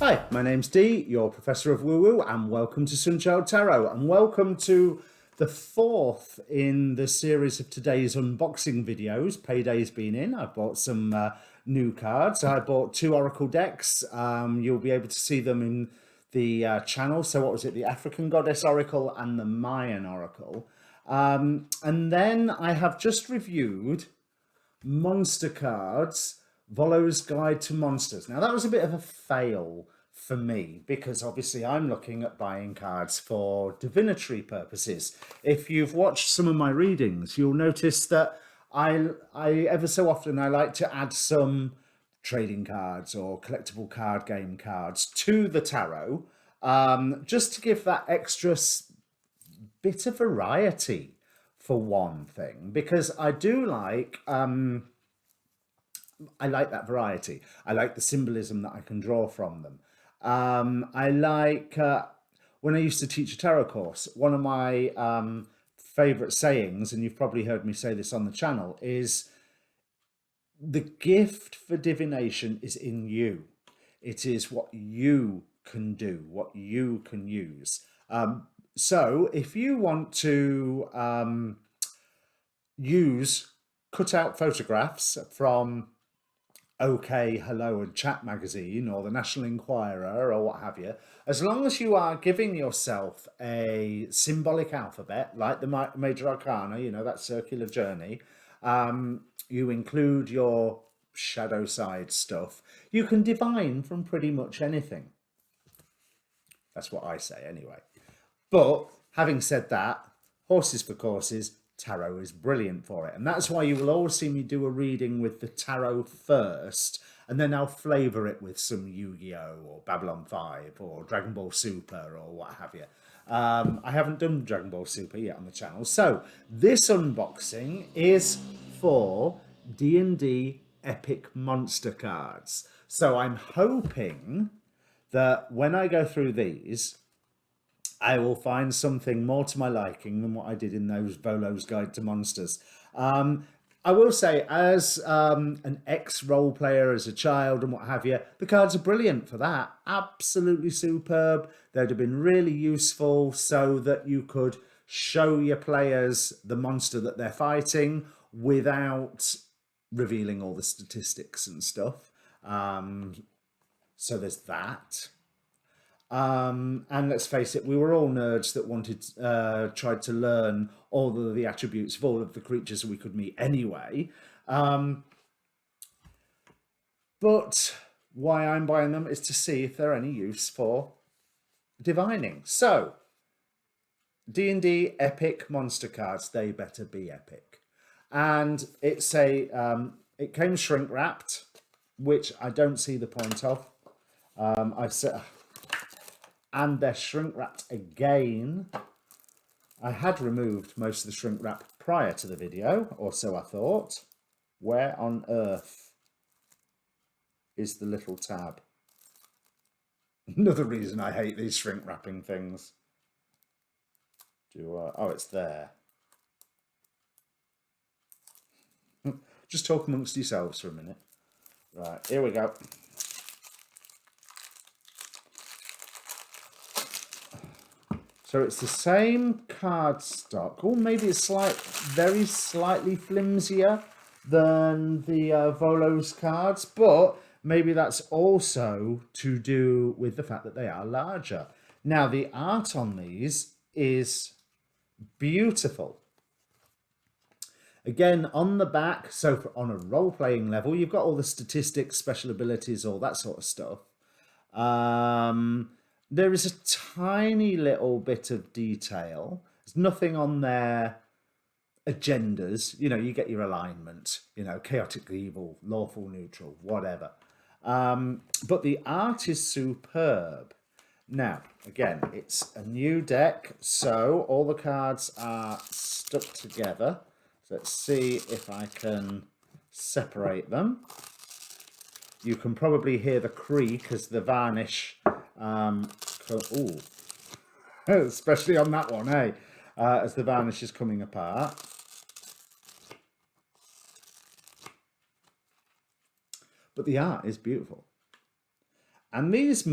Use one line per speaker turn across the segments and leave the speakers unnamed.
Hi, my name's Dee, your Professor of Woo Woo, and welcome to Sunchild Tarot, and welcome to the fourth in the series of today's unboxing videos. Payday's been in. I bought some new cards. I bought 2 Oracle decks. You'll be able to see them in the channel. So what was it? The African Goddess Oracle and the Mayan Oracle. And then I have just reviewed Monster Cards, Volo's Guide to Monsters. Now, that was a bit of a fail for me because obviously I'm looking at buying cards for divinatory purposes. If you've watched some of my readings, you'll notice that I ever so often I like to add some trading cards or collectible card game cards to the tarot, just to give that extra bit of variety for one thing, because I do like I like that variety. I like the symbolism that I can draw from them. I like when I used to teach a tarot course, one of my favorite sayings, and you've probably heard me say this on the channel, is the gift for divination is in you. It is what you can do, what you can use. So if you want to use cut-out photographs from OK, Hello and Chat magazine or the National Enquirer or what have you, as long as you are giving yourself a symbolic alphabet, like the Major Arcana, you know, that circular journey, you include your shadow side stuff, you can divine from pretty much anything. That's what I say anyway. But having said that, horses for courses, tarot is brilliant for it. And that's why you will always see me do a reading with the tarot first, and then I'll flavour it with some Yu-Gi-Oh! Or Babylon 5 or Dragon Ball Super or what have you. I haven't done Dragon Ball Super yet on the channel. So this unboxing is for D&D Epic Monster cards. So I'm hoping that when I go through these, I will find something more to my liking than what I did in those Volo's Guide to Monsters. I will say, as an ex-role player, as a child and what have you, the cards are brilliant for that. Absolutely superb. They'd have been really useful so that you could show your players the monster that they're fighting without revealing all the statistics and stuff. So there's that. And let's face it, we were all nerds that tried to learn all of the attributes of all of the creatures we could meet anyway. But why I'm buying them is to see if they're any use for divining. So, D&D Epic Monster cards, they better be epic. And it's it came shrink wrapped, which I don't see the point of. I've said. And they're shrink wrapped again. I had removed most of the shrink wrap prior to the video, or so I thought. Where on earth is the little tab? Another reason I hate these shrink wrapping things. Oh, it's there. Just talk amongst yourselves for a minute. Right, here we go. So it's the same cardstock. Oh, maybe it's very slightly flimsier than the Volo's cards, but maybe that's also to do with the fact that they are larger. Now, the art on these is beautiful. Again, on the back, so on a role-playing level, you've got all the statistics, special abilities, all that sort of stuff. There is a tiny little bit of detail. There's nothing on their agendas. You know, you get your alignment, you know, chaotic evil, lawful neutral, whatever. But the art is superb. Now, again, it's a new deck, so all the cards are stuck together. So let's see if I can separate them. You can probably hear the creak as the varnish especially on that one, eh? As the varnish is coming apart. But the art is beautiful. And these,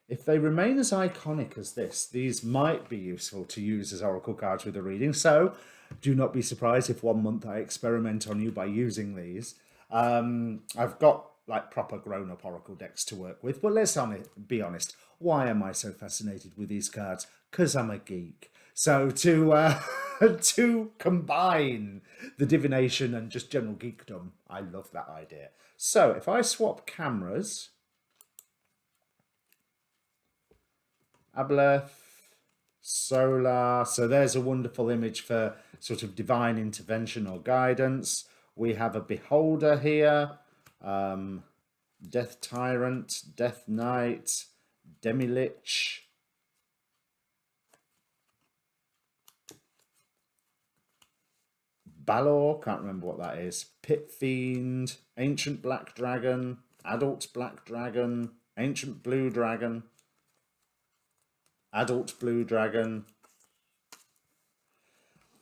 if they remain as iconic as this, these might be useful to use as oracle cards with a reading. So do not be surprised if 1 month I experiment on you by using these. I've got like proper grown-up oracle decks to work with, but let's be honest. Why am I so fascinated with these cards? Because I'm a geek. So to to combine the divination and just general geekdom, I love that idea. So if I swap cameras, Aboleth, Solar. So there's a wonderful image for sort of divine intervention or guidance. We have a Beholder here, Death Tyrant, Death Knight, Demi-Lich, Balor, can't remember what that is, Pit Fiend, Ancient Black Dragon, Adult Black Dragon, Ancient Blue Dragon, Adult Blue Dragon.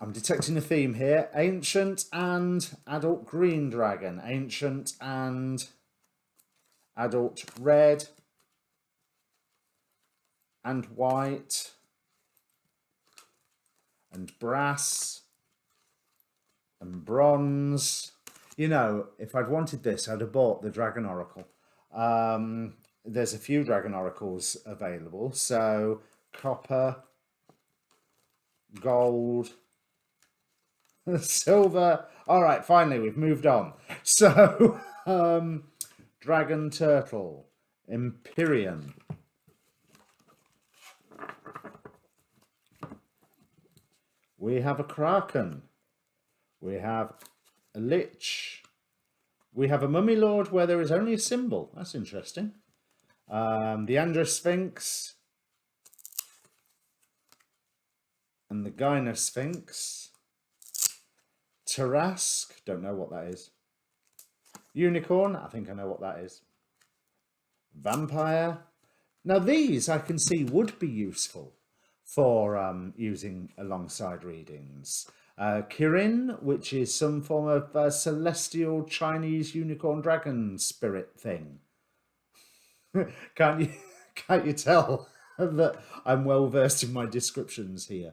I'm detecting a theme here. Ancient and Adult Green Dragon. Ancient and Adult Red and White and Brass and Bronze. You know, if I'd wanted this, I'd have bought the Dragon Oracle. There's a few Dragon Oracles available. So copper, gold, silver. All right, finally, we've moved on. So, Dragon Turtle, Empyrean, we have a Kraken, we have a Lich, we have a Mummy Lord where there is only a symbol. That's interesting. The Andros Sphinx and the Gyna Sphinx. Tarask, don't know what that is. Unicorn, I think I know what that is. Vampire. Now these I can see would be useful for using alongside readings. Kirin, which is some form of celestial Chinese unicorn dragon spirit thing. Can't you tell that I'm well versed in my descriptions here?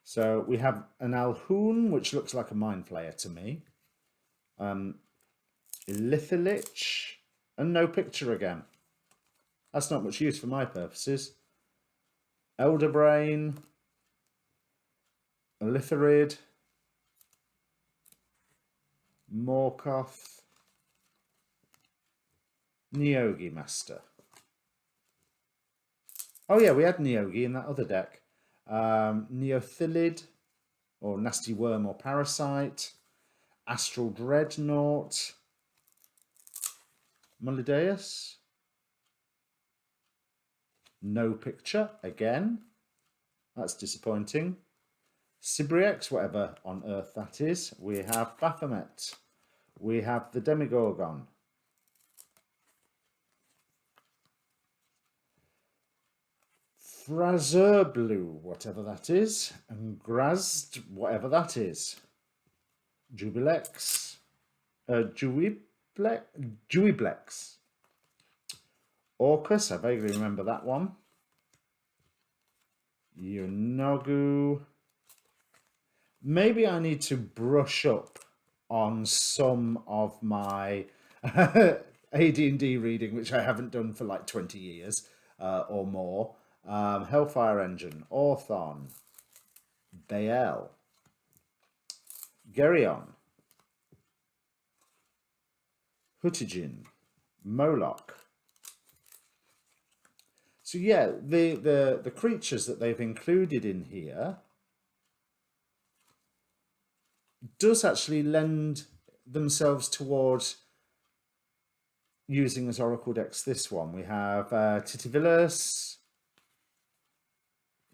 So we have an Alhoun, which looks like a Mind Flayer to me. Lithilich, and no picture again. That's not much use for my purposes. Elderbrain, Litharid, Morkoth, Neogi Master. Oh yeah, we had Neogi in that other deck. Neothylid, or Nasty Worm or Parasite, Astral Dreadnought, Mulideus, no picture again, that's disappointing. Sibriex, whatever on earth that is. We have Baphomet, we have the Demigorgon, Frazerblu, whatever that is, and Grazd, whatever that is. Jubilex, Juiblex, Orcus, I vaguely remember that one. Yunogu. Maybe I need to brush up on some of my AD&D reading, which I haven't done for like 20 years or more. Hellfire Engine, Orthon, Bael, Geryon, Hutijin, Moloch. So yeah, the creatures that they've included in here does actually lend themselves towards using as Oracle decks. This one, we have Titivilus,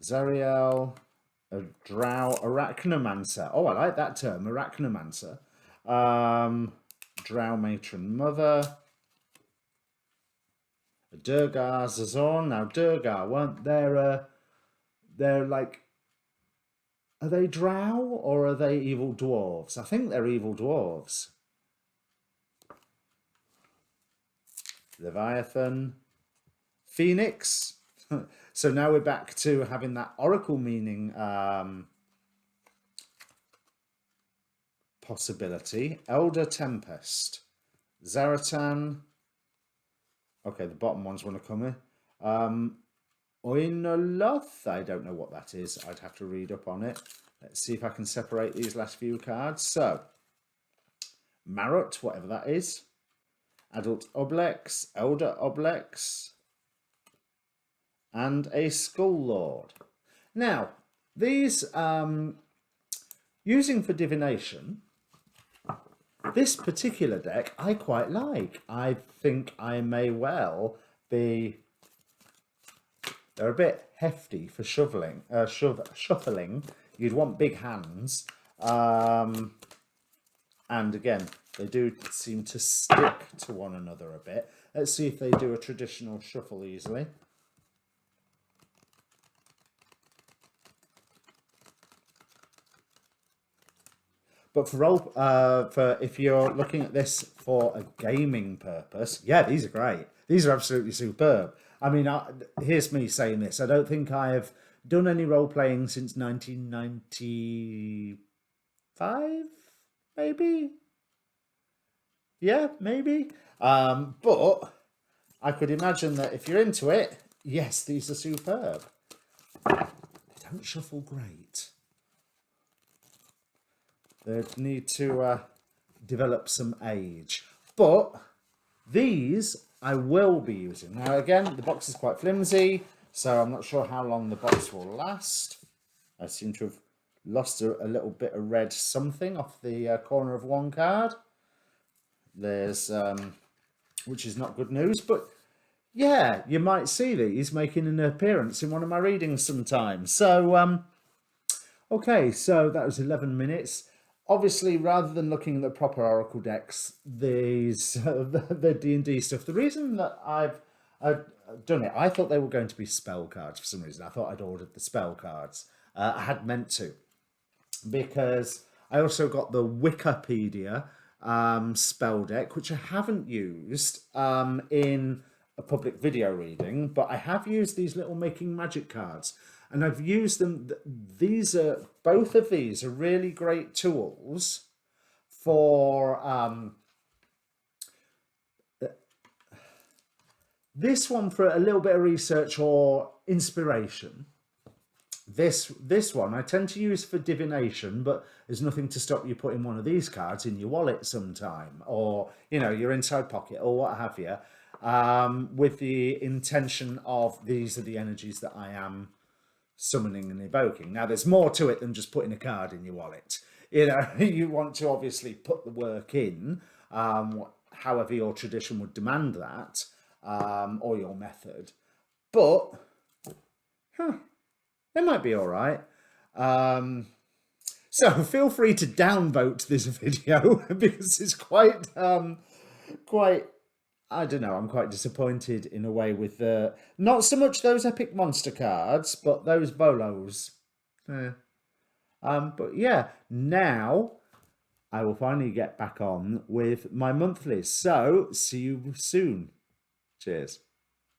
Zariel, a Drow Arachnomancer. Oh, I like that term, Arachnomancer. Drow Matron Mother, a Durgar Zazon. Now Durgar, weren't there? They're like, are they Drow or are they evil dwarves? I think they're evil dwarves. Leviathan, Phoenix. So now we're back to having that oracle meaning possibility. Elder Tempest, Zaratan. Okay, the bottom ones want to come in. Oinoloth, I don't know what that is. I'd have to read up on it. Let's see if I can separate these last few cards. So, Marut, whatever that is. Adult Oblex, Elder Oblex, and a Skull Lord. Now, these, using for divination, this particular deck I quite like. I think I may well be... They're a bit hefty for shuffling. You'd want big hands. And again, they do seem to stick to one another a bit. Let's see if they do a traditional shuffle easily. But for if you're looking at this for a gaming purpose, yeah, these are great. These are absolutely superb. I mean, here's me saying this. I don't think I have done any role-playing since 1995, maybe? Yeah, maybe. But I could imagine that if you're into it, yes, these are superb. They don't shuffle great. They need to develop some age. But these I will be using. Now, again, the box is quite flimsy, so I'm not sure how long the box will last. I seem to have lost a little bit of red something off the corner of one card. There's, which is not good news, but yeah, you might see these making an appearance in one of my readings sometimes. So, okay, so that was 11 minutes. Obviously, rather than looking at the proper Oracle decks, these the D&D stuff, the reason that I've done it, I thought they were going to be spell cards for some reason. I thought I'd ordered the spell cards. I had meant to, because I also got the Wikipedia spell deck, which I haven't used in a public video reading, but I have used these little Making Magic cards. And I've used them. Both of these are really great tools for this one for a little bit of research or inspiration. This one I tend to use for divination, but there's nothing to stop you putting one of these cards in your wallet sometime, or your inside pocket, or what have you, with the intention of these are the energies that I am summoning and evoking. Now, there's more to it than just putting a card in your wallet. You want to obviously put the work in, however your tradition would demand that, or your method. But, they might be all right. So feel free to downvote this video because it's quite, I don't know, I'm quite disappointed in a way with not so much those epic monster cards, but those bolos. But yeah, now I will finally get back on with my monthlies. So see you soon. Cheers.